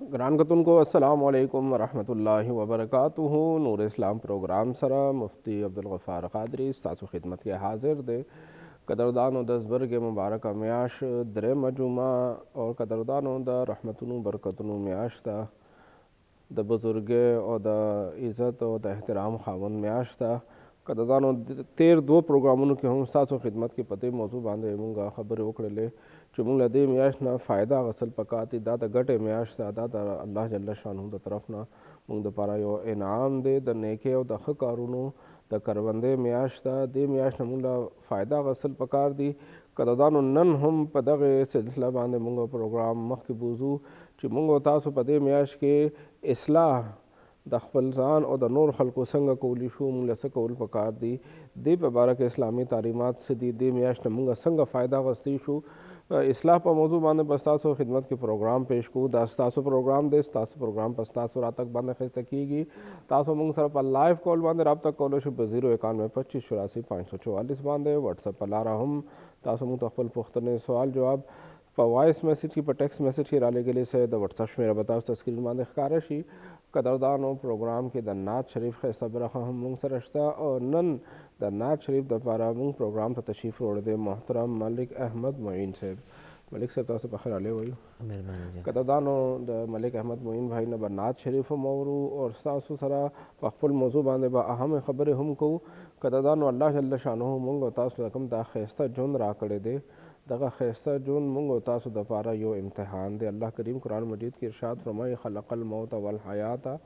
ग्रान कतुन को अस्सलाम वालेकुम वरहमतुल्लाहि वबरकातुहू। नूर इस्लाम प्रोग्राम सरा मुफ्ती अब्दुल गफ़ार क़ादरी तासु खिदमत के हाजिर दे। कदरदानो दसबर्ग मुबारक म्याश दरे मजुमा और कदरदानो द रहमतुनु बरकतुनु म्याश दा द बुजुर्ग और द इज़्ज़त और द एहतराम खावन म्याश दा। कदरदानो तेर दो प्रोग्रामों के हम तासु खिदमत के पते मौजू बांधे मुंगा खबर वकड़ले चुमुंग लदे म्याश ना फ़ायदा गसल पकाती दा गटे म्याश दा अल्लाह जल्ल शानहु द तरफ ना मुंग द पारा यो इनाम दे द नेके और द ख़कारुनो द करवंदे म्याश दा दे म्याश नमुला फ़ायदा गसल पकार दी। कदरदानो नन हम पदगे सिलसिला बांधे मुंगा प्रोग्राम मख के बूजू कि मुंगो तासु पदे म्याश के इस्लाह द खपल ज़ान और द नूर खल्को संग कौली शू मुंग लस कौल पकार दी दे पे बारक इस्लामी तालीमात से दी दे म्याश मुंगा संग फ़ायदा गस्ती शू इस्लाह पर मौजू बांधे बस्तासो खिदमत के प्रोग्राम पेश को दास्तासो प्रोग्राम दे तासो प्रोग्राम पस्तासो रात तक बांधे खिस्त की तासो मुंग सर पर लाइव कॉल बांधे रब्ता कॉल शुभ 0912584 बांधे व्हाट्सएप पर ला रहा हम तासो मुंग तखपल पुख्तने सवाल जवाब पर वॉइस मैसेज की पर टेक्स्ट मैसेज की राले के लिए से द व्हाट्सएप मेरा बताओ तस्क्रीन बांधे खारशी कदरदानो प्रोग्राम के द नात शरीफ खैसा बरखा हम मुंग सरश्ता और नन द नात शरीफ द पारा मुंग प्रोग्राम पर तशरीफ़ रोड़ दे मोहतरम मलिक अहमद मोइन साहब। मलिक साहब तो पखर आले वही कदरदानो द मलिक अहमद मोइन भाई न ब नात शरीफ मौरू और सासु सरा पखफुल मौजू बांधे बा अहम खबर हम को कदरदानो अल्लाह जल्ल शानहु मुंग तासु रकम दा खैस्ता जुन रा करे दे दगा खैस्ता जुन मुंग तासु द पारा यो इम्तहान दे। अल्लाह करीम कुरान मजीद की इरशाद फरमाई खलक़ल मौत वल हयाता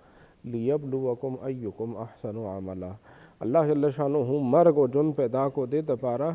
लियब्लुवकुम अय्युकुम अहसनु अमला। अल्लाह जल्ल शानहु मर्ग और जुन पैदा को दे द पारा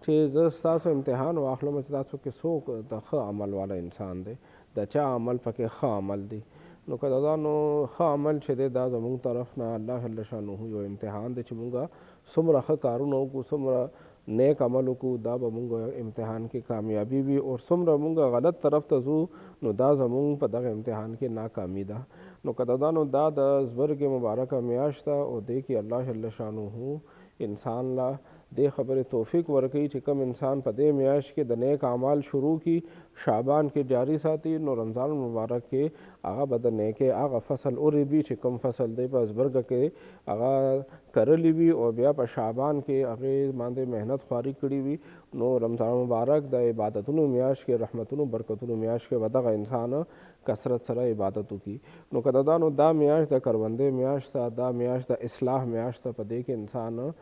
चीज़ तासु इम्तहान वाखलो में तासु के सोक द ख अमल वाला इंसान दे द चा अमल पके ख अमल दी नो कदानो ख अमल छे दे दा जमुंग तरफ ना अल्लाह जल्ल शानहु यो इम्तहान दे चमुंगा सुमरा ख कारुनो को सुमरा नेक अमल को दा बमुंगा इम्तहान की कामयाबी भी और सुमरा मुंगा गलत तरफ तजू नो दा जमुंग पदग इम्तहान के नाकामी दा नो कदानो दा ज़बर के मुबारक म्याश दा और दे कि अल्लाह जल्ल शानहु इंसान ला दे खबर तौफीक वर्कई चिकम इंसान पदे म्याश के दने का अमाल शुरू की शाबान के जारी साथी नो रमज़ान मुबारक के आगा बदने के आगा फसल और भी चिकम फसल दे पर बर्ग के आगा करली भी और ब्या पर शाबान के आगे मांदे मेहनत ख्वारी कड़ी भी नो रमज़ान मुबारक द इबादतुनु म्याश के रहमतुनु बरकतुनु म्याश के वदगा इंसान कसरत सरा इबादतु की नो कदानो दा म्याश द करवंदे म्याश दा म्याश द इस्लाह म्याश द पदे के इंसान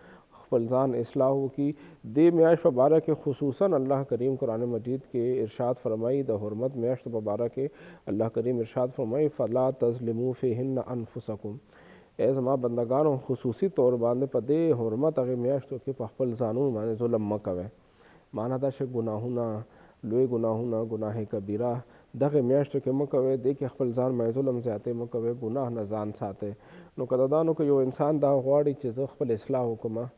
फलजान इस्लाह की दे म्याश पबारा के खुसूसन अल्लाह करीम कुरान मजीद के इरशाद फरमाई द हुरमत म्याश पबारा के अल्लाह करीम इरशाद फरमाई फ़ला तज़लिमू फ़ीहिन्न अनफुसकुम एज़ मा बंदगान खुसूसी तौर बांधे पदे हुरमत अगे म्याश तो के पखपल जानू माने जुल्म मकवे माना दा शे गुनाहुना लोए गुनाहुना गुनाह कबीरा दगे म्याश तो के मकवे दे के खपल जान में जुल्म ज़्याते मकवे गुनाह न जान साते नो कदानो को यो इंसान दा गवाड़ी चीज़ खपल इस्लाह हुकुमा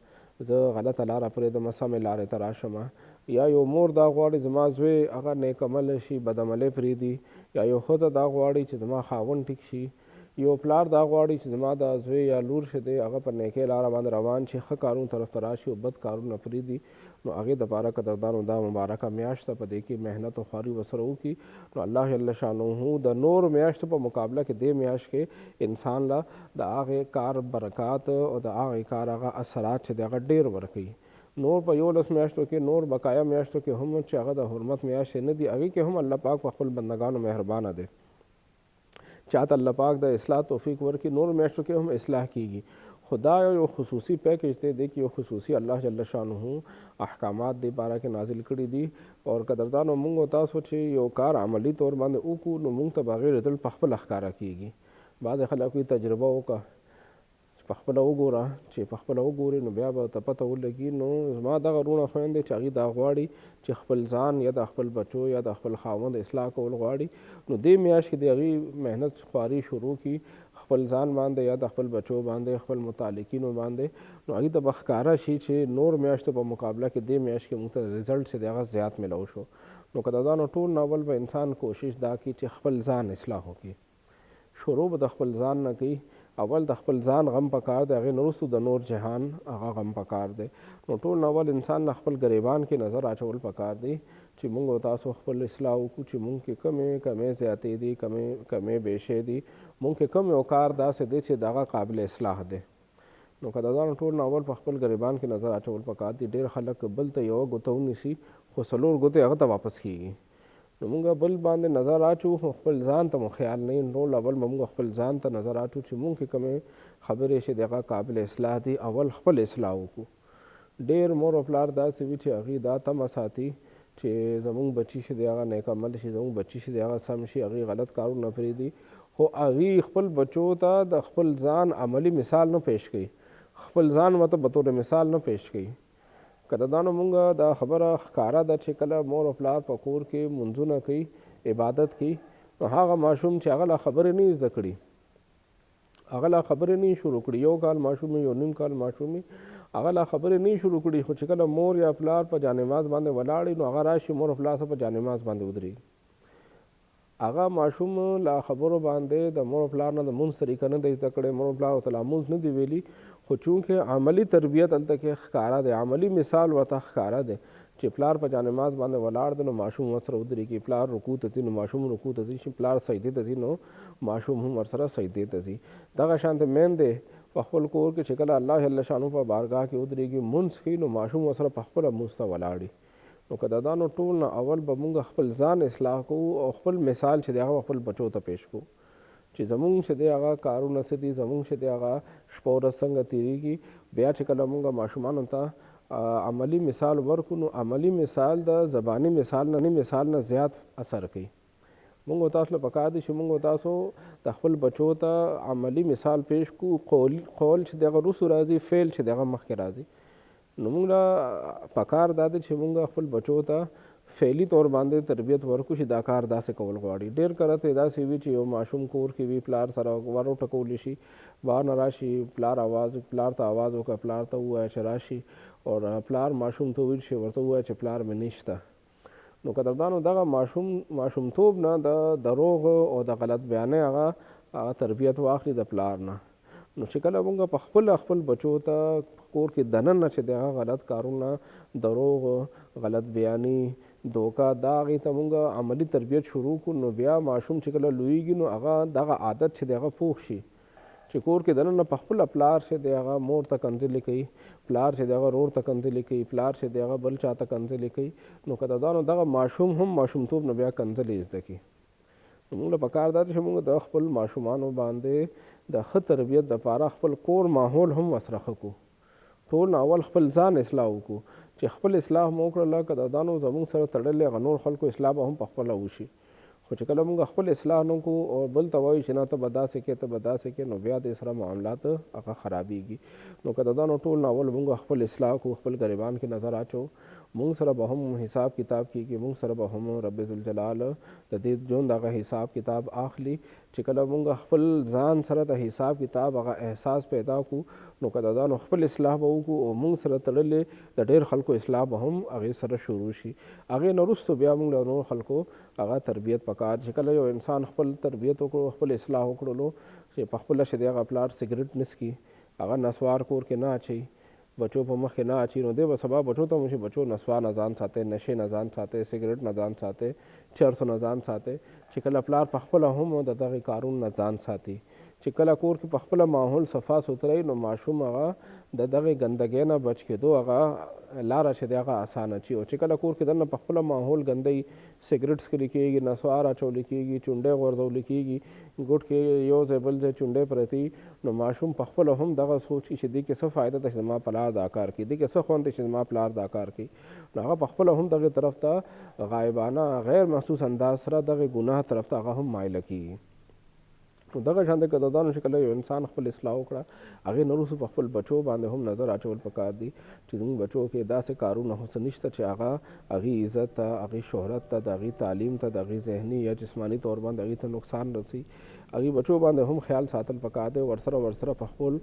ज गलत लारा परे द मसा में लारे तराशमा या यो मोर दा गवाड़ी जमा जुए अगर नेक अमल शी बदमले फरीदी या यो खुद दा गवाड़ी च जमा खावन ठीक शी यो प्लार दा गवाड़ी च जमा दा जुए या लूर शदे अगर पर नेके लारा बांध रवान शी ख कारून तरफ तराशी और बद कारून न फरीदी नो आगे दपारा कदरदानो दा मुबारक म्याश त पदे की मेहनत और खारी वसरऊ की नो अल्लाह जल्ल शानहु द नूर म्याश पर मुकाबला के दे म्याश के इंसान ला द आगे कार बरक़ात और द आगे कार आगा असरात छे द ढेर वर्कई नूर पर योलस म्याश्तों के नूर बकाया म्याश्तों के हम चागद हुरमत म्याश न दी आगे के हम अल्लाह पाक पखुल बंदगान मेहरबान दे चाहत अल्लाह पाक द इस्लाह तौफीक वर की नूर म्याश्तों के हम इस्लाह कीगी खुदा यो खुसूसी पैकेज दे दे कि यो खुसूसी अल्लाह जल्ल शानहु अहकामात दे पारा के नाजिल करी दी और कदरदानो मुंग होता सोचे यो कार अमली तौर बांधे ऊकू नो मुंग त बगैर रिजल्ट पखपल अखकारा कीगी बाद खला कोई तजुर्बा का पखपला वगोरा चे पखपला वगोरे नो ब्या त पता लगी नो मा दगा रूणा خويندې چاغي دا غواړي چې خپل ځان یا د خپل بچو یا د خپل خاوند اصلاح کول غواړي نو دې میاش کې دغه مهنت خواري شروع کی خپل ځان باندې یا د خپل بچو باندې خپل متعلقینو باندې نو هغه د بخکارا شي چې نور میاشتو په مقابله کې دې میاش کې موږ ته رزلټ سے دغه زیات ملو شو نو کدا دا نو ټول ناول به انسان کوشش دا کی چې خپل ځان اصلاح وکړي شروع به د خپل ځان نه کوي اول د خپل ځان غم پکار دی هغه نورستو د نور جهان هغه غم پکار دی نو ټول اول انسان خپل غریبان کې نظر اچول پکار دی چې موږ او تاسو خپل اصلاح وکړو چې موږ کې کمې زیاتې دي کمې بیشې دي موږ کې کم یو کار داسې دی چې دغه قابل اصلاح دی. نو که د ځان ټول نه اول په خپل ګریبان کې نظر اچول پکار دي. ډېر خلک بل ته یوه ګوته ونیسي خو څلور ګوتې هغه ته واپس کېږي. نو موږ بل باندې نظر اچو خو خپل ځان ته مو خیال نه وي. ټول اول به موږ خپل ځان ته نظر اچو چې موږ کې کمې خبرې چې د هغه قابل اصلاح دي اول خپل اصلاح وکړو. ډېر مور او پلار داسې وي چې هغوی دا تمه ساتي چې زموږ بچي چې دی هغه نیک عمل شي زموږ بچي چې دی هغه سم شي هغوی غلط کارونه پرېږدي خو هغوی خپل بچو ته د خپل ځان عملي مثال نه پیش کوي خپل ځان ورته بطور مثال نه پیش کوي. که د دا نو مونږ دا خبره ښکاره ده چې کله مور او پلار په کور کې منځونه کوي عبادت کوي نو هغه ماشوم چې هغه لا خبرې نه زده کړي هغه لا خبرې نه شروع کړي 1 کال ماشوم یو نیم کال ماشوم هغه لا خبرې نه شروع کړي خو چې کله مور یا پلار په جانماز باندې ولاړي نو هغه راشي مور او پلار په جانماز باندې ودرېږي. هغه ماشوم لا خبرو باندې د مور او پلار نه د مونځ طریقه نه دی زده کړی مور او پلار ورته لا مونځ نه دی ویلي خو چونکې عملي تربیت هلته کې ښکاره دی عملي مثال ورته ښکاره دی چې پلار په جانماز باندې ولاړ دی نو ماشوم ورسره ودرېږي. پلار رکوع ته ځي نو ماشوم رکوع ته ځي پلار سجدې ته ځي نو ماشوم هم ورسره سجدې ته ځي. دغه شانته میندې په خپل کور کې چې کله الله جل شانو په بارګاه کې ودرېږي مونځ کوي نو ماشوم ورسره په خپله مونځ ته ولاړي. نو که د دا نو ټول نه اول به مونږ خپل ځان اصلاح کوو او خپل مثال چې دی هغه خپل بچو ته پیش کوو چې زمونږ چې دی هغه کارونه څه دي زمونږ چې دی هغه شپه ورځ څنګه تېرېږي. بیا چې کله مونږ ماشومانو ته عملي مثال ورکړو نو عملي مثال د زباني مثال نه زیات اثر کوي. مونږ تاسو له پکار دي چې مونږ تاسو د خپل بچو ته عملي مثال پیش کوو. قول چې دغه وروسته راځي فعل چې دغه مخکې راځي. نو مونږ له پکار دا دی چې مونږ خپل بچو ته فعلي طور باندې تربیت ورکړو چې دا کار داسې کول غواړي. ډېر کله ته داسې وي چې یو ماشوم کور کې وي پلار سره ور وټکولی شي بهر نه راشي پلار ته آواز وکړه پلار ته ووایه چې راشي او پلار ماشوم ته ویل شي ورته ووایه چې پلار مې نشته. نو قدردانو دغه ماشومتوب نه د دروغ او د غلط بیانۍ هغه تربیت واخلي د پلار نه. نو چې کله مونږ په خپل بچو ته کور کې دننه چې د هغه غلط کارونه دروغ غلط بیاني دوکه دا هغې ته مونږ عملي تربیت شروع کړو نو بیا ماشوم چې کله لویږي نو هغه دغه عادت چې د هغه پوخ شي چې کور کې دننه په خپله پلار چې د هغه مور ته کنځلې کوي پلار چې د هغه رور ته کنځلې کوي پلار چې د هغه بل چا ته کنځلې کوي نو که د دا نو دغه ماشوم هم ماشومتوب نه بیا کنځلې زده کړي. نو موږ له پکار دا چې موږ د خپل ماشومانو باندې د ښه تربیت دپاره خپل کور ماحول هم ورسره ښه کړو. ټول نه اول خپل ځان اصلاح وکړو چې خپل اصلاح مو وکړله که د دا نو زموږ سره تړلې هغه نور خلکو اصلاح به هم په خپله وشي. خو چې کله مونږ خپل اصلاح نه کوو او بل ته وایو چې نه ته به داسې کې ته به داسې کې نو بیا د سره معاملات هغه خرابېږي. نو که د دا نو ټول نه اول مونږ خپل اصلاح کوو خپل ګریبان کې نظر اچو مونږ سره به هم حساب کتاب کېږي مونږ سره به هم رب ذوالجلال د دې ژوند هغه حساب کتاب اخلي. چې کله مونږ خپل ځان سره د حساب کتاب هغه احساس پیدا کړو نو که د دا نو خپل اصلاح به وکړو او مونږ سره تړلې د ډېر خلکو اصلاح به هم هغې سره شروع شي. هغې نه وروسته بیا مونږ له نور خلکو هغه تربیت پکار چې کله یو انسان خپل تربیت وکړو خپل اصلاح وکړلو چې په خپله چې دی هغه پلار سګرټ نه څکي هغه نسوار کور کې نه اچوي بچو په مخ کې نه اچي نو دی به سبا بچو ته وشي بچو نسوار نه ځان ساتئ نشې نه ځان ساتئ سګرټ نه ځان ساتئ چرسو نه ځان ساتئ. چې کله پلار په خپله هم د دغې کارونو نه ځان ساتي چې کله کور کې په خپله ماحول صفا سوتره نو ماشوم هغه د دغې ګندګۍ نه بچ کېدو هغه لاره چې دی هغه اسانه چي. او چې کله کور کې دننه په خپله ماحول ګندی سګرټ څښلي کېږي نسوار اچولی کېږي چونډۍ غورځولی کېږي ګوټ کې یو ځای بل ځای چونډۍ پرتې نو ماشوم په خپله هم دغه سوچي چې دې کې څه فایده ده چې زما پلار دا کار کوي دې کې څه خوند دی چې زما پلار دا کار کوي نو هغه په خپله هم دغې طرف ته غایبانه غیر محسوس انداز سره دغې ګناه طرف ته هغه هم مایله کېږي. نو دغه شان د قدردانو چې کله یو انسان خپل اصلاح وکړه هغې نه وروسته په خپل بچو باندې هم نظر اچول پکار دي چې زموږ بچو کې داسې کارونه خو څه نشته چې هغه هغې عزت ته هغې شهرت ته د هغې تعلیم ته د هغې ذهني یا جسماني طور باندې هغې ته نقصان رسي. هغې بچو باندې هم خیال ساتل پکار دی ورسره په خپل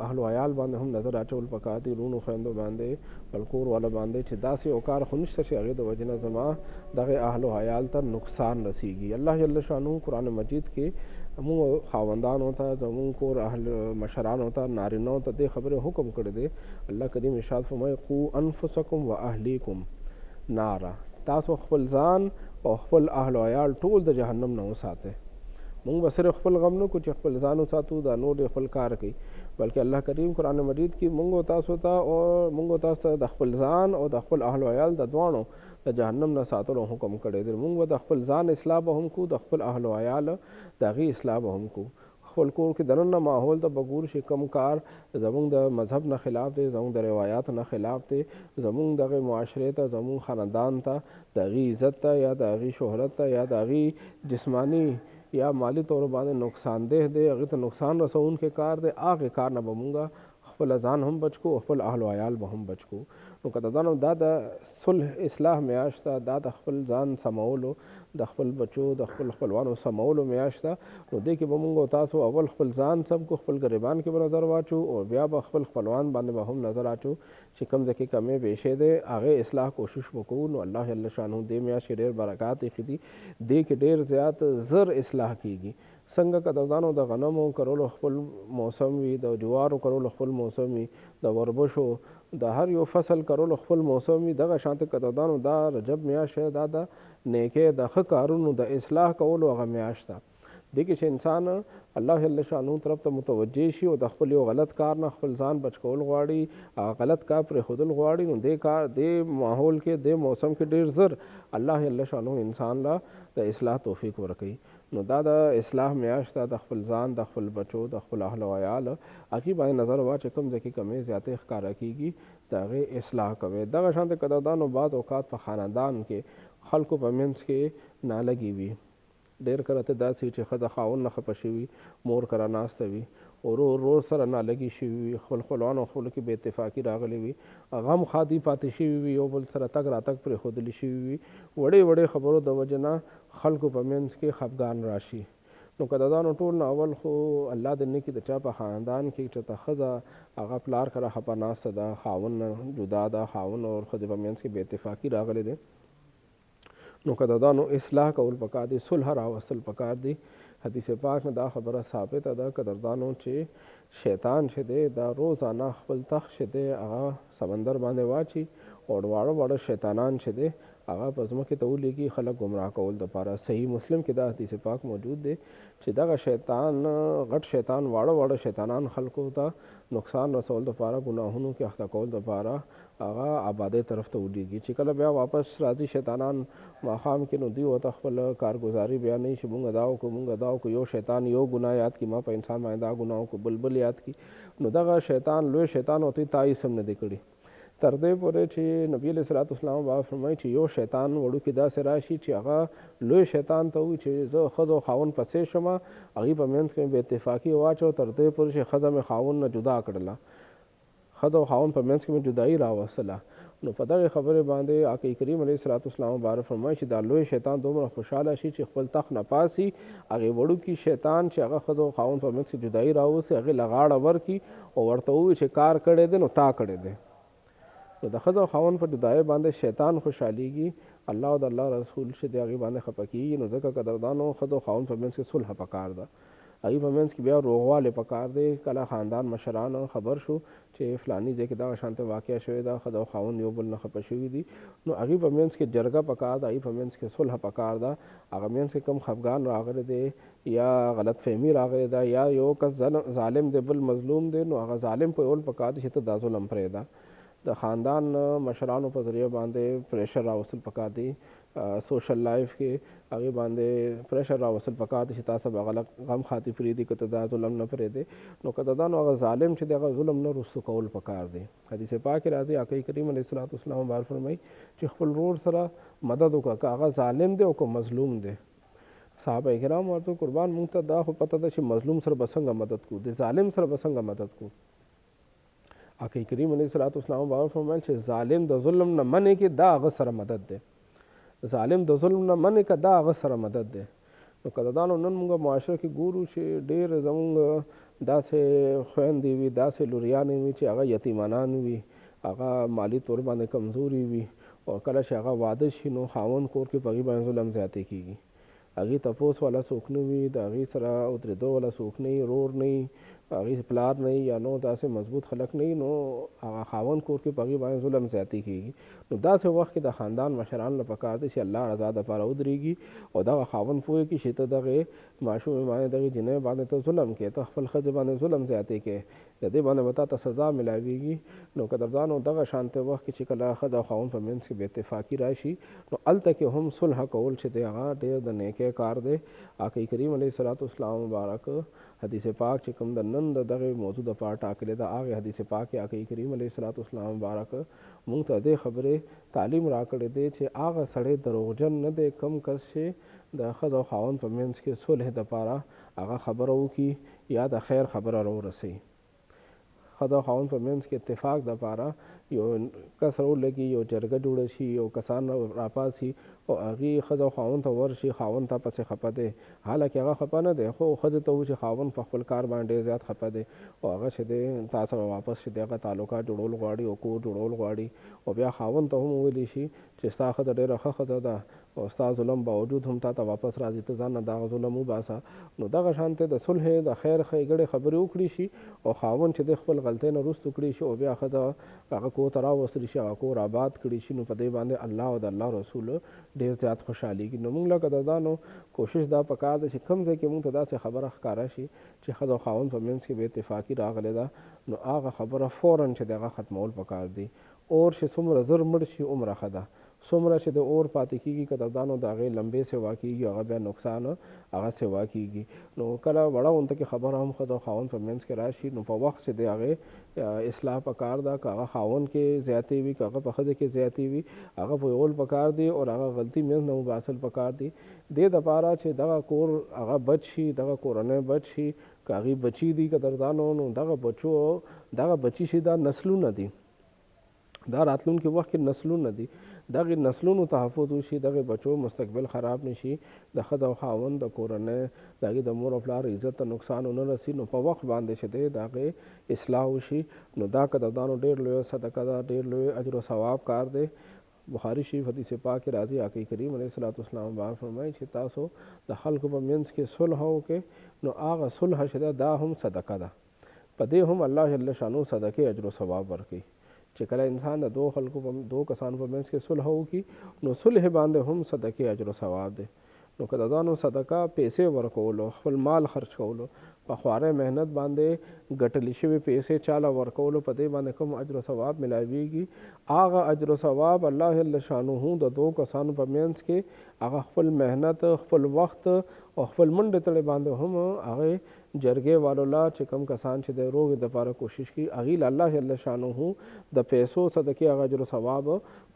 اهل و عیال باندې هم نظر اچول پکار دي رونو خویندو باندې بل کور والا باندې چې داسې یو کار خو نشته چې هغې د وجې نه زما دغې اهل و عیال ته نقصان رسیږي. الله جل شانو قرآن مجید کې زموږ خاوندانو ته زموږ کور اهل مشرانو ته نارینهو ته دې خبرې حکم کړی دی. الله کریم ارشاد فرمایي قو انفسکم و اهلیکم نارا تاسو خپل ځان او خپل اهل و عیال ټول د جهنم نه وساتئ. مونږ به صرف خپل غم نه کو چې خپل ځان وساتو، دا نور خپل کار کوي، بلکې الله کریم قرآن مجید کې مونږ تاسو ته د خپل ځان او د خپل اهل و عیال د دواړو د جهنم نه ساتلو حکم کړی دی. مونږ به د خپل ځان اصلاح به هم کو، د خپل اهل و عیال د هغې اصلاح به هم کو. خپل کور کې دننه ماحول ته به ګور شي کوم کار زمونږ د مذهب نه خلاف دی، زمونږ د روایاتو نه خلاف دی، زمونږ دغې معاشرې ته، زمونږ خاندان ته د هغې عزت ته یا د هغې شهرت ته یا د هغې جسمانی یا مالی طور باندې نقصان ده دی، هغې ته نقصان رسونکی کار دی، هغې کار نه به مونږ خپل ځان هم بچ کو او خپل اهل و عیال به هم بچ کو. نو که دا د صلح اصلاح میاشت ده، دا د خپل ځان سمولو، د خپل بچو د خپل خپلوانو سمولو میاشت ده، نو دې کې به مونږ او تاسو اول خپل ځان سم کو، خپل ګریبان کې به نظر واچو او بیا به خپل خپلوان باندې به هم نظر اچو چې کوم ځای کې کمې پیښې دی هغې اصلاح کوشش وکړو. نو الله جل شانه دې میاشت کې ډېر برکات ایښي دي، دې کې ډېر زیات زر اصلاح کیږي. څنګه قدردانو د غنمو کرلو خپل موسم وي، د جوارو کرلو خپل موسم وي، د وربشو د هر یو فصل کرلو خپل موسم وي، دغه شانته قدردانو دا رجب میاشت دا د نیکۍ د ښه کارونو د اصلاح کولو هغه میاشت ده. دې کې چې انسان الله جل شانه طرف ته متوجه شي او د خپل یو غلط کار نه خپل ځان بچ کول غواړي، هغه غلط کار پرېښودل غواړي، نو دې کار دې ماحول کې دې موسم کې ډېر زر الله جل شانه انسان له د اصلاح توفیق ورکوي. نو دا د اصلاح میاشت ده، د خپل ځان، د خپل بچو، د خپل اهل و عیال هغې باندې نظر واچوئ، کوم ځای کې کمې زیاتې ښکاره کېږي د هغې اصلاح کوئ. دغه شانته قدردانو بعض اوقات په خاندان کې خلکو په منځ کې نالګي وي، ډېر کله ته داسې چې ښځه خاوند نه خفه شوي، مور کره ناسته وي، ورور سره نالګي شوي وي، خپل خپلوانو خپلو کې بې اتفاقي راغلې وي، غم ښادي پاتې شوي وي، یو بل سره تګ راتګ پرېښودلي شوي وي، وړې وړې خبرو د وجې نه خلکو په منځ کې خفګان راشي. نو قدردانو ټول نه اول خو الله دې نه کړي د چا په خاندان کې چې ته ښځه هغه پلار کره خفه ناسته ده، خاوند نه جدا ده، خاوند او ښځې په منځ کې بې اتفاقي راغلی دی، نو قدردانو اصلاح کول پکار دی، صلح راوستل پکار دی. حدیث پاک نه دا خبره ثابته ده قدردانو چې شیطان چې دی دا روزانه خپل تخت چې دی هغه سمندر باندې واچي او واړه واړه شیطانان چې دی هغه په ځمکې ته ولیږي خلک ګمراه کول دپاره. صحیح مسلم کې دا حدیث پاک موجود دی چې دغه شیطان غټ شیطان واړه واړه شیطانان خلکو ته نقصان رسول دپاره، ګناهونو کې اخته کول دپاره هغه آبادۍ طرف ته ولیږي. چې کله بیا واپس راځي شیطانان ماښام کې، نو دوی ورته خپله کارګزاري بیانوي چې مونږ دا وکړو، مونږ دا وکړو. یو شیطان یو ګناه یاد کړي، ما په انسان باندې دا ګناه وکړو، بل یاد کړي. نو دغه شیطان لوی شیطان ورته تایس هم نه دی کړي، تر دې پورې چې نبي علیه صلات وسلام به فرمایي چې یو شیطان وړوکی داسې راشي چې هغه لوی شیطان ته وایي چې زه ښځو خاوند پسې شمه، هغې په منځ کې مې بې اتفاقي واچو، تر دې پورې چې ښځه مې خاوند نه جدا کړله، ښځه او خاوند په منځ کې مې جدایي راوستله. نو په دغې خبرې باندې آقا کریم علیه صلات وسلام مبارک فرمایي چې دا لوی شیطان دومره خوشحاله شي چې خپل تخت نه پاسي، هغې وړوکي شیطان چې هغه ښځه او خاوند په منځ کې جدایي راوستي هغې له غاړه ورکړي او ورته ووایي چې کار کړی دی نو تا کړی دی. نو د ښځه او خاوند په جدایۍ باندې شیطان خوشحالېږي، الله او د الله رسول چې دی هغې باندې خفه کېږي. نو ځکه قدردانو ښځه او خاوند په منځ کې صلح پکار ده، هغې په منځ کې بیا روغوالی پکار دی. کله خاندان مشران خبر شو چې فلاني ځای کې دغه شانته واقعه شوې ده، ښځه او خاوند یو بل نه خفه شوي دي، نو هغې په منځ کې جرګه پکار ده، هغې په منځ کې صلح پکار ده. هغه منځ کې کوم خفګان راغلی دی یا غلط فهمي راغلی ده یا یو کس ظالم دی بل مظلوم دی، نو هغه ظالم په یول پکار دی چې ته دا ظلم پرېږده. د خاندان مشرانو په ذریعه باندې پریشر راوستل پکار دی، سوشل لایف کې هغې باندې پریشر راوستل پکار دی چې تاسو به غلط غم خاطي پرېږدي که ته دا ظلم نه پرېږدې. نو قدردانو هغه ظالم چې دی هغه ظلم نه رسو کول پکار دی. حدیث پاک کې راځي آقا کریم علیه صلات وسلام مبارک فرمایي چې خپل ورور سره مدد وکړه، که هغه ظالم دی او که مظلوم دی. صحابه کرام ورته قربان مونږ ته دا خو پته ده چې مظلوم سره به څنګه مدد کړو، د ظالم سره به څنګه مدد کړو. آقا کریم علیه صلات وسلام مبارک فرمایل چې ظالم د ظلم نه منې کې دا هغه سره مدد دی، ظالم د ظلم نه منې که دا هغه سره مدد دی. نو قدردانو نن موږ معاشره کې ګورو چې ډېر زموږ داسې خویندې وي، داسې لوریانې وي چې هغه یتیمانان وي، هغه مالي طور باندې کمزوري وي، او کله چې هغه واده شي نو خاوند کور کې په هغې باندې ظلم زیاتی کېږي، هغې تپوس والا څوک نه وي، د هغې سره ودرېدو والا څوک نه وي، ورور نه وي، هغې پلار نه یا نو داسې مضبوط خلک نه نو هغه خاوند کور کې په هغې باندې ظلم زیاتې کېږي. نو داسې وخت کې د خاندان مشرانو له پکار دی چې الله رضا دپاره ودرېږي او دغه خاوند پوه کړي چې ته دغې ماشومې باندې دغې جنۍ باندې ته ظلم کوې، ته خپل ښځې باندې ظلم زیاتې کوې، د دې باندې به تا ته سزا میلاویږي. نو قدردانو دغه شانته وخت کې چې کله ښځه او خاوند په منځ کې بې اتفاقي راشي نو هلته کې هم صلح کول چې دی هغه ډېر د نیکۍ کار دی. آقا کریم علیه الصلاة والسلام مبارک حدیث پاک چې کوم د نن د دغې موضوع دپاره ټاکلی ده هغې حدیث پاک کې آقا کریم علیه الصلاة والسلام مبارک موږ ته دې خبرې تعلیم راکړی دی چې هغه سړی دروغجن نه دی کم کس چې د ښځه او خاوند په منځ کې صلح دپاره هغه خبره وکړي یا د خیر خبره راورسوي. ښځه او خاوند په منځ کې اتفاق دپاره یو کس راولګي، یو جرګه جوړه شي، یو کسان راپاسي او هغې ښځه او خاوند ته ورشي، خاوند ته پسې خفه دی، حالکې هغه خفه نه دی خو ښځې ته و چې خاوند په خپل کار باندې ډېر زیات خفه دی او هغه چې دی تا سره واپس چې دی هغه تعلقات جوړول غواړي او کور جوړول غواړي او بیا خاوند ته هم وویلی شي چې ستا ښځه ډېره ښه ښځه ده او ستا ظلم باوجود هم تا ته واپس راځي، ته ځان نه دغه ظلم وباسه. نو دغه شانتې د صلح د خیر ښېګړې خبرې وکړي شي او خاوند چې دی خپل غلطۍ نه وروسته کړي شي او بیا ښځه هغه کور ته راوستلی شي، هغه کور آباد کړي شي، نو په دې باندې الله او د الله رسول ډېر زیات خوشحالېږي. نو موږ له قدردانو کوشش دا پکار ده چې کوم ځای کې موږ ته داسې خبره ښکاره شي چې ښځه او خاوند په منځ کې بې اتفاقي راغلې ده نو هغه خبره فوراً چې د هغه ختمول پکار دي. اور چې څومره زر مړ شي عمره ښه ده، څومره چې د اور پاتې کېږي قدردانو د هغې لمبې سوا کېږي هغه بیا نقصان هغه سوا کېږي. نو کله وړه غونته کې خبره هم ښځه او خاوند په منځ کې راشي نو په وخت چې د هغې اصلاح پکار ده، که هغه خاوند کې زیاتې وي که هغه په ښځه کې زیاتې وي هغه پوهول پکار دي او هغه غلطي منځ نه وباسل پکار دي دې دپاره چې دغه کور هغه بچ شي، دغه کورنۍ بچ شي. که هغې بچي دي قدردانو نو دغه بچي چې دا نسلونه دي، دا راتلونکي وخت کې نسلونه دي، دغې نسلونو تحفظ وشي، دغې بچو مستقبل خراب نشي، د ښځه او خاوند د کورنۍ د هغې د مور او پلار عزت ته نقصان ونه رسي نو په وخت باندې چې دی د هغې اصلاح وشي نو دا قدردانو ډېر لویه صدقه ده، ډېر لوی اجر و ثواب کار دی. بخاري شریف حدیث پاک کې راځي آقا کریم علیه الصلاة والسلام باندې فرمایي چې تاسو د خلکو په منځ کې صلح وکړئ نو هغه صلح چې ده دا هم صدقه ده، په دې هم الله جل شانو صدقې اجر و ثواب ورکوي. چې کله انسان د دو کسانو په منځ کې صلح وکړي نو صلح باندې هم صدقې اجر و ثواب دی. نو قدردانو صدقه پیسې ورکولو، خپل مال خرج کولو، په خواره محنت باندې ګټلې شوې پیسې چاله ورکولو په دې باندې کوم اجر و ثواب ملاویږي هغه اجر و ثواب الله جل شانه د دو کسانو په منځ کې هغه خپل محنت، خپل وخت او خپل منډې تړې باندې هم هغې جرګې والو لا چې کوم کسان چې د روغې دپاره کوشش کوي هغې له الله جل شانه د پیسو صدقې هغه اجر و ثواب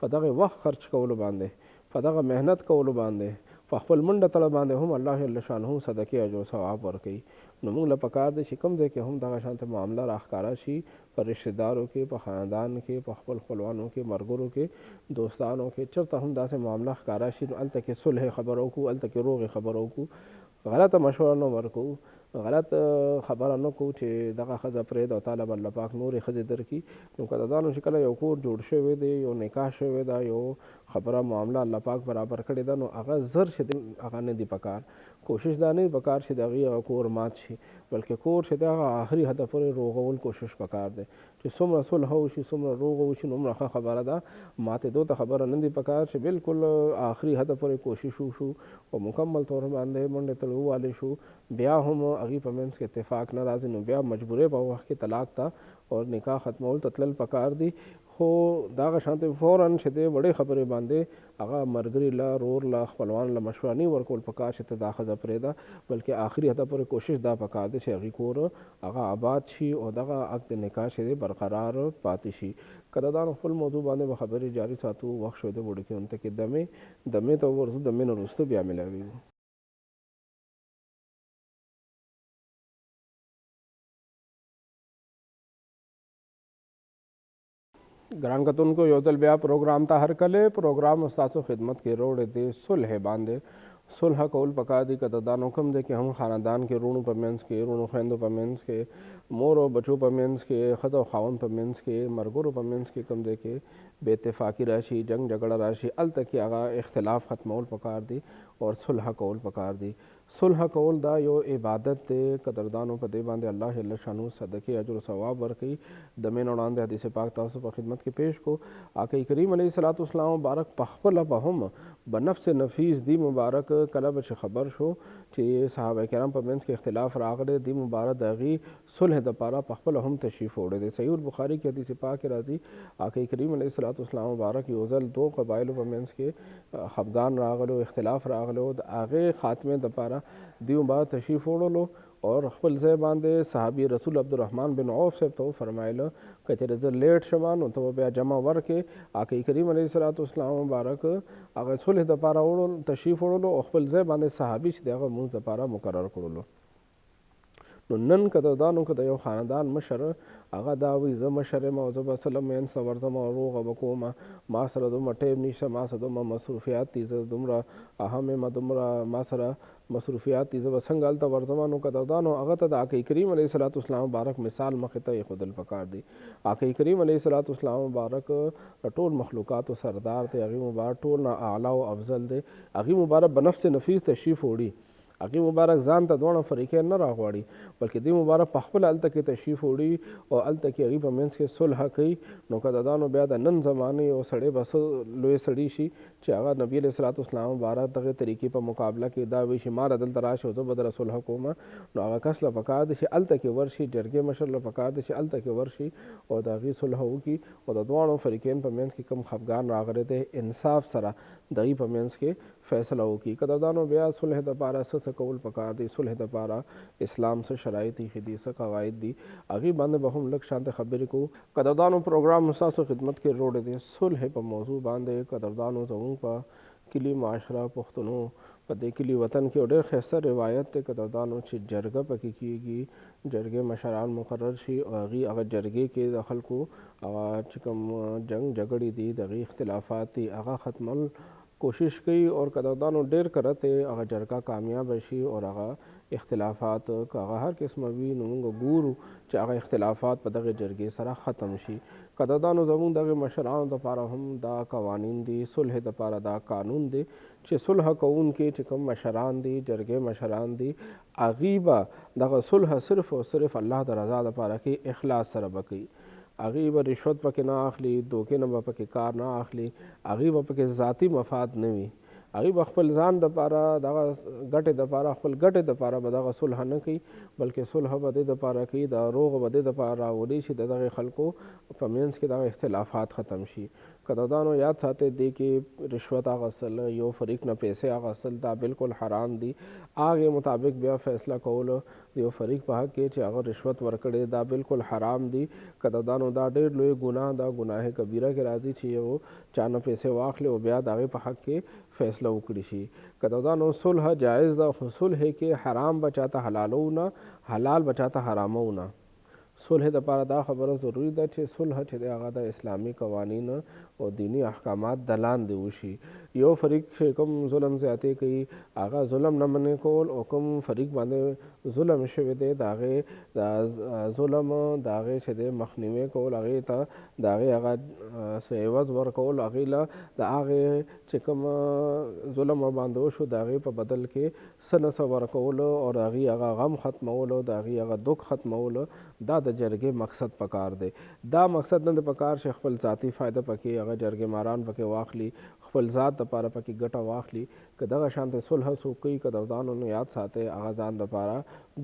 په دغه وخت خرج کولو باندې، په دغه محنت کولو باندې، په خپل منډه تړه باندې هم الله جل شانه صدقې اجر و ثواب ورکوي. نو موږ له پکار دی چې کوم ځای کې هم دغه شانته معامله راښکاره شي په رشتې دارو کې، په خاندان کې، په خپل خپلوانو کې، ملګرو کې، دوستانو کې چېرته هم داسې معامله ښکاره شي نو هلته کې صلح خبره وکړو، هلته کې روغې خبره وکړو، غلطه مشوره نه ورکوو، غلط خبره نه کوو چې دغه ښځه پرېږده او تعالی به الله پاک نورې ښځې درکړي. نو قدردانو چې کله یو کور جوړ شوی دی، یو نکاح شوی ده، یو خبره معامله الله پاک برابر کړې ده نو هغه زر چې دی هغه نه دی پکار، کوشش دا نه دی پکار چې د هغې هغه کور مات شي بلکې کور چې دی هغه آخري هدف پورې روغول کوشش پکار دی چې څومره صلح وشي، څومره روغ وشي نو هومره ښه خبره ده. ماتېدو ته خبره نه دی پکار چې بلکل آخري هدف پورې کوشش وشو او مکمل طور باندې منډې تړې ووهلی شو بیا هم هغې په منځ کې اتفاق نه راځي نو بیا مجبورۍ په وخت کې طلاق ته او نکاح ختمول ته تلل پکار دي. خو دغه شانتې فوراً چې دی وړې خبرې باندې هغه ملګري له، رور له، خپلوان له مشوره نه ورکول پکار چې ته دا ښځه پرېږده بلکې آخري هدف پورې کوشش دا پکار دی چې هغې کور هغه آباد شي او دغه عقد نکاح چې دی برقرار پاتې شي. قدردانو خپل موضوع باندې به خبرې جاري ساتو. وخت شو دی وړوکې اونته کې دمې ته ورځو، دمې نه وروسته بیا میلاویږو. ګران کتونکو یو ځل بیا پروګرام ته هرکلی. پروګرام ستاسو خدمت کې روړې دی صلح باندې. صلح کول پکار دي قدردانو کوم ځای کې هم خاندان کې رونو په منځ کې، رونو خویندو په منځ کې، مور او بچو په منځ کې، ښځه او خاوند په منځ کې، ملګرو په منځ کې کوم ځای کې بې اتفاقي راشي، جنګ جګړه راشي هلته کې هغه اختلاف ختمول پکار دي او صلح کول پکار دي. صلح کول دا یو عبادت دی. قدردانو په دې باندې الله جل شانو صدقې اجر و ثواب ورکوي. د مین وړاندې حدیث پاک تاسو په خدمت کې پیش کو. آقا کریم علیه الصلاۃ والسلام مبارک پخپله به هم بنفس نفیس دی مبارک کله به چې خبر شو چې صحابه کرام په منځ کې اختلاف راغلی، دی مبارک د هغې صلح دپاره پخپله هم تشریف وړی دی. صحیح البخاري کې حدیث پاک راځي آقا کریم علیه الصلاۃ والسلام مبارک یو ځل دو قبایلو په منځ کې خفګان راغلو، اختلاف راغلو، د هغې خاتمې دپاره دیو با تشریف وړلو اور خپل ځای باندې صحابي رسول عبدالرحمن بن عوف صاحب ته وفرمایله که چېرې زه لیټ شمه نو ته بیا جمع ورکې. آقا کریم علیه الصلاۃ والسلام مبارک هغه صلح دپاره تشریف وړلو او خپل ځای باندې صحابي چې د هغه مونځ دپاره مقرر کړلو. نو نن قدردانو که د یو خاندان مشر هغه دا وایي زه مشر یم او زه به سلم مینځ ته ورځم او روغه به کومه، ما سره دومره ټیم نشته، ما سره دومره مصروفیات دي، زه دومره اهم یم، دومره ما سره مصروفیات دي، زه به څنګه هلته ورځم. نو قدردانو هغه ته د آقا کریم علیه الصلاۃ والسلام مبارک مثال مخې ته ایښودل پکار دی. آقا کریم علیه الصلاۃ والسلام مبارک د ټول مخلوقاتو سردار دی، هغې مبارک ټول نه اعلی او افضل دی. هغې مبارک بنفس نفیس تشریف وړي، هغې مبارک ځان ته دواړه فریقین نه راغواړي بلکې دې مبارک پخپله هلته کې تشریف وړي او هلته کې هغې په منځ کې صلح کوي. نو قدردانو بیا د نن زمانې یو سړی به څه لوی سړي شي چې هغه نبي علیه الصلاۃ والسلام مبارک دغې طریقې په مقابله کې دا وایي چې ما را دلته راشي او زه به در صلح کوم، نو هغه کس له پکار دی چې هلته کې ورشي، جرګې مشر له پکار دی چې هلته کې ورشي او د هغې صلح وکړي او د دواړو فریقین په منځ کې کوم خفګان راغلی دی انصاف سره د هغې په منځ کې فیصله وکړي. قدردانو بیا صلح دپاره څه کول پکار دی، صلح دپاره اسلام څه شرایط ایښي دي، څه قواعد دي، هغې باندې به هم لږ شانته خبرې کوو. قدردانو پروګرام ستاسو خدمت کې روړی دی صلح په موضوع باندې. قدردانو زموږ په کلي معاشره پښتنو په دې کلي وطن کې یو ډېر ښایسته روایت دی قدردانو چې جرګه پکې کېږي، جرګې مشران مقرر شي او هغه جرګې کې د خلکو هغه چې کوم جنګ جګړې دي د هغې اختلافات دي هغه ختمول کوشش کوي اور قدردانو ډېر کرت هغه جرګه کامیاب شي اور هغه اختلافات که هغه هر قسمه وي نو موږ ګورو چې هغه اختلافات په دغه جرګې سره ختم شي. قدردانو زموږ دغه مشرانو دپاره هم دا قوانین دي، صلح دپاره دا قانون دی چې صلح کوونکي چې کوم مشران دي، جرګې مشران دي، هغې به دغه صلح صرف او صرف الله د رضا دپاره کې اخلاص سره به کوي. هغې به رشوت پکې نه اخلي، دوکې نه به پکې کار نه اخلي، هغې به پکې ذاتي مفاد نه وي، هغې به خپل ځان دپاره دغه ګټې دپاره خپل ګټې دپاره به دغه صلح نه کوي بلکې صلح به دې دپاره کوي د روغ به دې دپاره راوړي چې د دغې خلکو په منځ کې دغه اختلافات ختم شي. قدردانو یاد ساتئ دې کې رشوت اخیستل، یو فریق نه پیسې اخیستل دا بالکل حرام دي. هغې مطابق بیا فیصله کولو د یو فریق په حق کې چې هغه رشوت ورکړی دا بالکل حرام دي. قدردانو دا ډېر لوی ګناه ده، ګناه کبیره کې راځي چې یو چا نه پیسې واخلي او بیا د هغې په حق کې فیصله وکړي شي. قدردانو صلح جایز ده خو صلح کې حرام به چاته حلالو نه، حلال به چاته حرامو نه. صلح دپاره دا خبره ضروري ده چې صلح چې دی هغه د اسلامي قوانین او دینی احکامات د لاندې وشي. یو فریق چې کوم ظلم زیاتې کوي هغه ظلم نه منې کول او کوم فریق باندې ظلم شوی دی د هغې د ظلم د هغې چې دی مخنیوی کول، هغې ته د هغې هغه څه عوض ورکول، هغې له د هغې چې کوم ظلم ورباندې وشو د هغې په بدل کې څه نه څه ورکولو او د هغې هغه غم ختمولو، د هغې هغه دک ختمولو دا د جرګې مقصد پکار دی. دا مقصد نه د پکار چې خپل ذاتي فایده پکې هغه جرګې ماران پکې واخلي، خپل ذات دپاره پکې ګټه واخلي. که دغه شانتې صلح څوک کوي قدردانو نو یاد ساتئ هغه ځان دپاره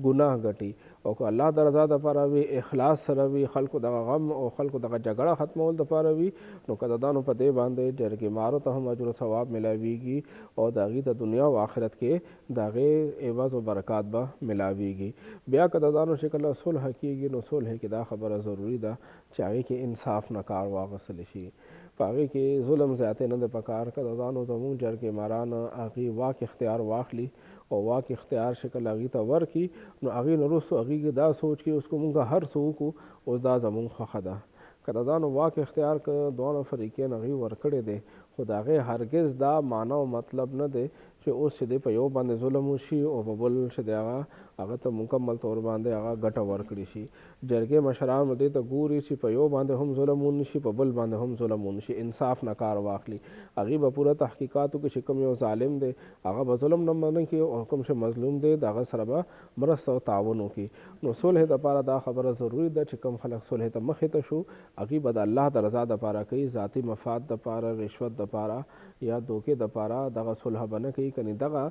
ګناه ګټي او که الله د رضا دپاره وي، اخلاص سره وي، خلکو دغه غم او خلکو دغه جګړه ختمول دپاره وي نو قدردانو په دې باندې جرګې مارو ته هم اجر و ثواب ملاویږي او د هغې د دنیا او آخرت کې د هغې عوض و برکات به ملاویږي. بیا قدردانو چې کله صلح کېږي نو صلح کې دا خبره ضروري ده چې هغې کې انصاف نه کار واخیستلی شي، په هغې کې ظلم زیاتې نه د پکار. قدردانو زموږ جرګې ماران هغې واک اختیار واخلي او واک اختیار شکل هغې ته ورکړي نو هغې نه وروستو هغې کې دا سوچ کې اوس که مونږ هر څه وکړو اوس دا زموږ خوښه ده. قدردانو واک اختیار که دواړه فریقین هغې ورکړی دی خو د هغې هرګز دا معنا او مطلب نه دی چې اوس چې دی په یو باندې ظلم وشي او په بل چې دی هغه هغه ته مکمل طور باندې هغه ګټه ورکړي شي. جرګې مشران دې ته ګوري چې په یو باندې هم ظلم ونشي، په بل باندې هم ظلم ونشي، انصاف نه کار واخلي. هغې به پوره تحقیقاتو کې چې کوم یو ظالم دی هغه به ظلم نه مني کړي، او کوم چې مظلوم دی د هغه سره به مرسته او تعاون وکړي. نو صلح دپاره دا خبره ضروري ده چې کوم خلک صلح ته مخې ته شو هغې به د الله د رضا دپاره کوي، ذاتي مفاد دپاره، رشوت دپاره یا دوکې دپاره دغه صلح به نه کوي. کنې دغه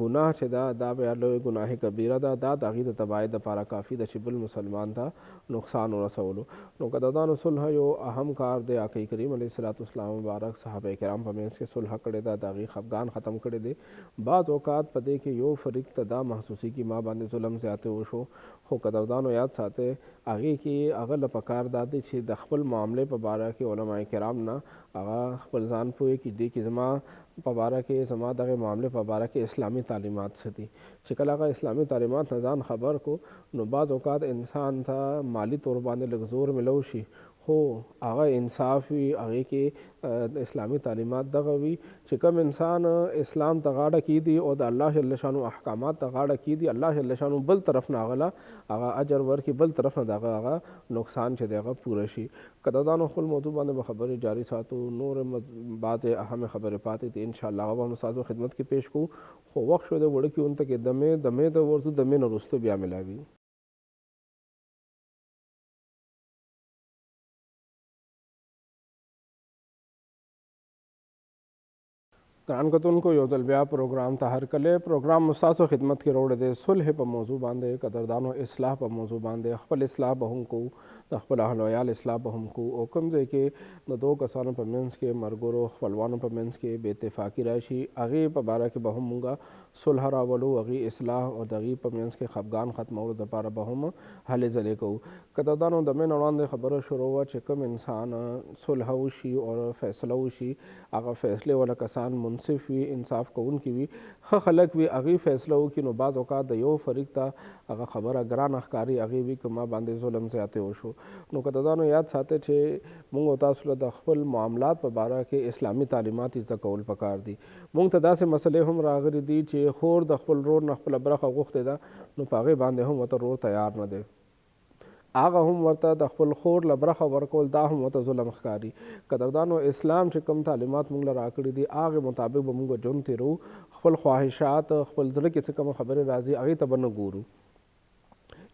ګناه چې ده دا بیا لوی ګناه کبیره ده، دا د هغې د تباهۍ دپاره کافي ده چې بل مسلمان ته نقصان ورسولو. نو قدردانو صلح یو اهم کار دی. آقای کریم علیه الصلاۃ والسلام مبارک صحابه کرام په منځ کې صلح کړې ده، د هغې خفګان ختم کړی دی. بعض اوقات په دې کې یو فریق ته دا محسوسي کې ما باندې ظلم زیاتی وشو، خو قدردانو یاد ساتئ هغې کې هغه له پکار دا دی چې د خپل معاملې په باره کې علما کرام نه هغه خپل ځان پوهې کې دي چې زما په باره کې زما دغه معاملې په باره کې اسلامي تعلیمات څه دي. چې کله هغه اسلامي تعلیمات نه ځان خبر کو نو بعض اوقات انسان ته مالی طور باندې لږ زور ملو شي، خو هغه انصاف وي، هغې کې اسلامي تعلیمات دغه وي چې کوم انسان اسلام ته غاړه کیدي او د الله جل شانو احکامات ته غاړه کیدي، الله جل شانو بل طرف نه هغه هغه اجر ورکړي، بل طرف نه دغه هغه نقصان چې دی هغه پوره شي. قدردانو خپل موضوع باندې به خبرې جاری ساتو، نور بعضې اهم خبرې پاتې دي انشاءالله هغه به هم ستاسو خدمت کې پیش کوو، خو وخت شو د وړکي اون ته کې دمې ته ورځو، دمې نه وروسته بیا ملاوي. ګران کتونکو یو ځل بیا پروګرام ته هرکلی. پروګرام ستاسو خدمت کې راوړی دی صلح په موضوع باندې. قدردانو اصلاح په موضوع باندې خپل اصلاح به هم کوو، د خپل اهل و عیال اصلاح به هم کوو، او کوم ځای کې د دوو کسانو په منځ کې ملګرو خپلوانو په منځ کې بې اتفاقي راشي هغې په باره کې به هم مونږ صلح راولو، هغې اصلاح او د هغې په منځ کې خفګان ختمولو دپاره به هم هلې ځلې کوو. قدردانو د مې نه وړاندې خبره شروع وه چې کوم انسان صلح وشي او فیصله وشي هغه فیصلې والا کسان منصف وي، انصاف کوونکي وي، ښه خلک وي، هغې فیصله وکړي. نو بعض اوقات د یو فریق ته هغه خبره ګرانه ښکاري، هغې وي که ما باندې ظلم زیاتی وشو. نو قدردانو یاد ساتئ چې موږ او تاسو له د خپل معاملات په باره کې اسلامي تعلیمات زده کول پکار دي. موږ ته داسې مسلې هم راغلي دي چې خور د خپل رور نه خپله برخه غوښتې ده، نو په هغې باندې هم ورته رور تیار نه دی، هغه هم ورته د خپل خور له برخه ورکول دا هم ورته ظلم ښکاري. قدردانو اسلام چې کوم تعلیمات موږ له راکړي دي هغې مطابق به موږ ژوند تېرو، خپل خواهشات خپل زړه کې څه کومه خبرې راځي هغې ته به نه ګورو.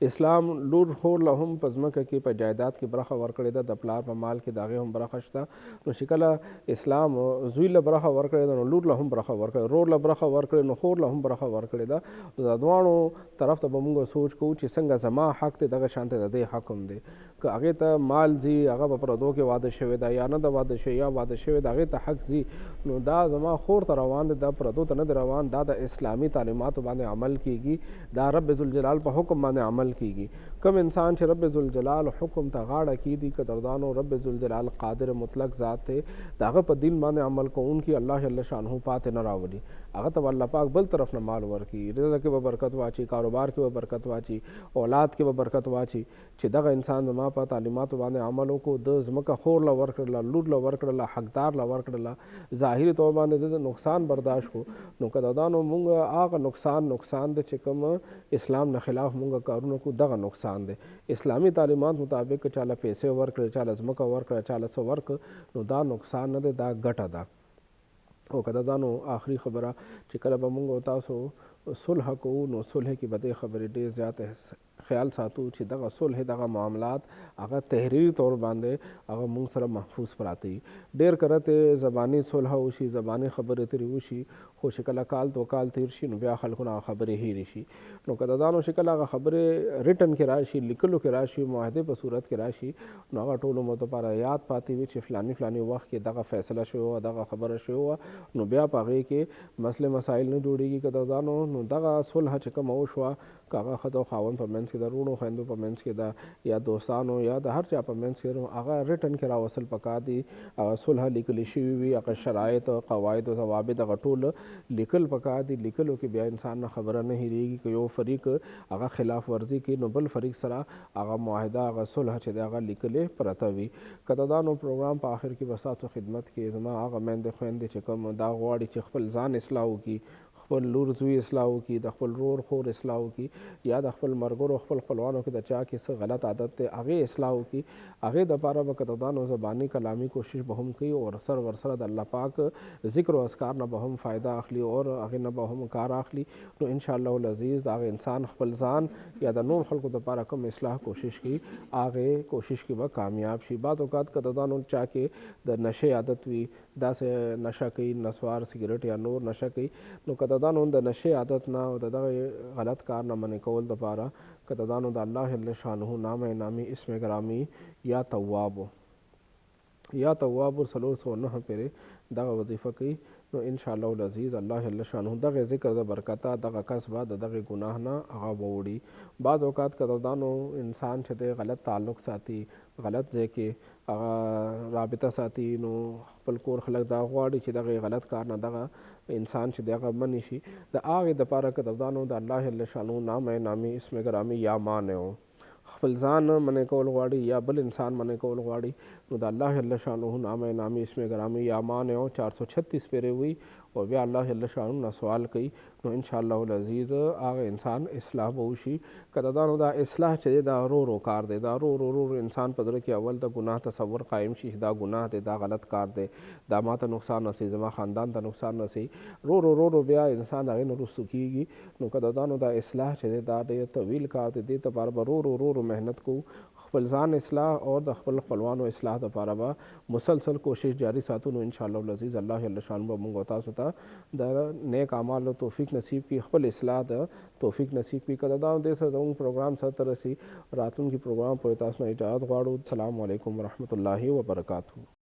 اسلام لور خور له هم په ځمکه کې په جایداد کې برخه ورکړې ده، د پلار په مال کې د هغې هم برخه شته. نو چې کله اسلام زوی له برخه ورکړې ده نو لور له هم برخه ورکړې، رور له برخه ورکړې نو خور له هم برخه ورکړې ده. د دواړو طرف ته به موږ سوچ کوو چې څنګه زما حق دی دغه شانته د دې حق هم دی. که هغې ته مال ځي هغه به پردو کې واده شوی ده یا نه ده واده شوی یا واده شوی ده هغې ته حق ځي، نو دا زما خور ته روان دی، دا پردو ته نه دی روان، دا د اسلامي تعلیماتو باندې عمل کیږي، دا رب ذوالجلال په حکم باندې عمل کیږي. کوم انسان چې رب ذوالجلال حکم ته غاړه کیدي، قدردانو رب ذوالجلال قادر مطلق ذات دی، د هغه په دین باندې عمل کوونکي الله جل شانه پاتې نه راولي، هغه ته الله پاک بل طرف نه مال ورکړي، رزق کې به برکت واچي، کاروبار کې به برکت واچي، اولاد کې به برکت واچي. چې دغه انسان زما په تعلیماتو باندې عمل وکړو، د ځمکه خور له ورکړله، لور له ورکړله، حقدار له ورکړله، ظاهري طور باندې د نقصان برداشت کړو، نو قدردانو مونږ هغه نقصان دی چې کوم اسلام نه خلاف مونږ کارونه کو دغه نقصان دی. اسلامي تعلیمات مطابق چاله پیسې ورکړه، چاله ځمکه ورکړه، چاله څه ورکړه، نو دا نقصان نه دی، دا ګټه ده. او قدردانو آخري خبره چې کله به مونږ او تاسو صلح کوو نو صلح کې به دې خبرې ډېر زیات خیال ساتو چې دغه صلح دغه معاملات هغه تحریري طور باندې هغه مونږ سره محفوظ پراته وي. ډېر کرته زباني صلح وشي، زباني خبرې ترې وشي، خو چې کله کال دو کال تیر شي نو بیا خلکو نه خبرې هېرې شي. نو قدردانو چې کله هغه خبرې ریټن کې راشي، لیکلو کې راشي، معاهدې په صورت کې راشي، نو هغه ټول عمر دپاره یاد پاتې وي چې فلاني وخت کې دغه فیصله شوې وه، دغه خبره شوې وه، نو بیا په هغې کې مسلې مسایل نه جوړېږي. قدردانو نو دغه صلح چې کومه وشوه که هغه ښځه او خاوند په منځ کې د وروڼو خویندو په منځ کې ده یا دوستانو یا د هر چا په منځ کې نو هغه ریټن کې راوصل پکار دي، هغه صلح لیکلی شوي وي، هغه شرایط قواعد او ضوابط هغه ټول لیکل پکار دي. لیکلو کې بیا انسان نه خبره نه هېرېږي که یو فریق هغه خلاف ورزي کوي نو بل فریق سره هغه معاهده هغه صلح چې دی هغه لیکلې پرته وي. قدردانو پروګرام په آخر کې به ستاسو خدمت کې زما هغه میندې خویندې چې کوم دا غواړي چې خپل ځان اصلاح وکړي، خپل لور زوی اصلاح وکړي، د خپل ورور خور اصلاح وکړي، یا د خپل ملګرو خپل خپلوانو کې د چا کې څه غلط عادت دی هغې اصلاح وکړي. هغې دپاره به قدردانو زباني کلامي کوشش به هم کوي او ورسره د الله پاک ذکر او اذکار نه به هم فایده اخلي او هغې نه به هم کار اخلي. نو انشاءالله العزیز د هغه انسان خپل ځان یا د نور خلکو دپاره کوم اصلاح کوشش کوي هغې کوشش کې به کامیاب شي. بعض اوقات قدردانو چا کې د نشې عادت وي، داسې نشه کوي، نسوار سګرټ یا نور نشه کوي، نو قدردانو د نشې عادت نه او د دغه غلط کار نه منع کول دپاره قدردانو د الله جل شانه نام نامی اسم گرامی یا تواب څلور سوه نهه پېرې دغه وظیفه کوي. نو انشاءالله العزیز الله جل شانه دغه ذکر د برکته دغه کس به د دغه ګناه نه هغه به وړي. بعض اوقات قدردانو انسان چې دی غلط تعلق ساتي، غلط ځای کې هغه رابطه ساتي، نو خپل کور خلک دا غواړي چې دغه غلط کار نه دغه انسان چې دی هغه منع شي. د هغې دپاره قدردانو د الله جل شانه نام نامی اسم گرامی یا مانع خپل ځان منع کول غواړي یا بل انسان منع کول غواړي، نو د الله جل شانه نام نامی اسم گرامی یا مانع 436 پېرې وي او بیا الله جل شانه نه سوال کوي. نو انشاءالله العزیز هغه انسان اصلاح به وشي. قدردانو دا اصلاح چې دی دا رو کار دی، دا رو انسان په زړه کې اول د ګناه تصور قایم شي، دا ګناه دی، دا غلط کار دی، دا ما ته نقصان رسوي، زما خاندان ته نقصان رسوي، رو بیا انسان هغې نه رسو کېږي. نو قدردانو دا اصلاح چې دی دا ډېر طویل کار دی، دې لپاره به رو محنت کوو، خپل ځان اصلاح او د خپل خپلوانو اصلاح دپاره به مسلسل کوشش جاری ساتو. نو انشاءالله العزیز الله جل شانه به موږ او تاسو ته د نیک اعمالو توفیق نصیب کړي، خپل اصلاح د توفیق نصیب کړي. قدردانو دې سره زموږ پروګرام سرته رسي، راتلونکي پروګرام پورې تاسو نه اجازت غواړو. السلام علیکم ورحمة الله وبرکاتہ.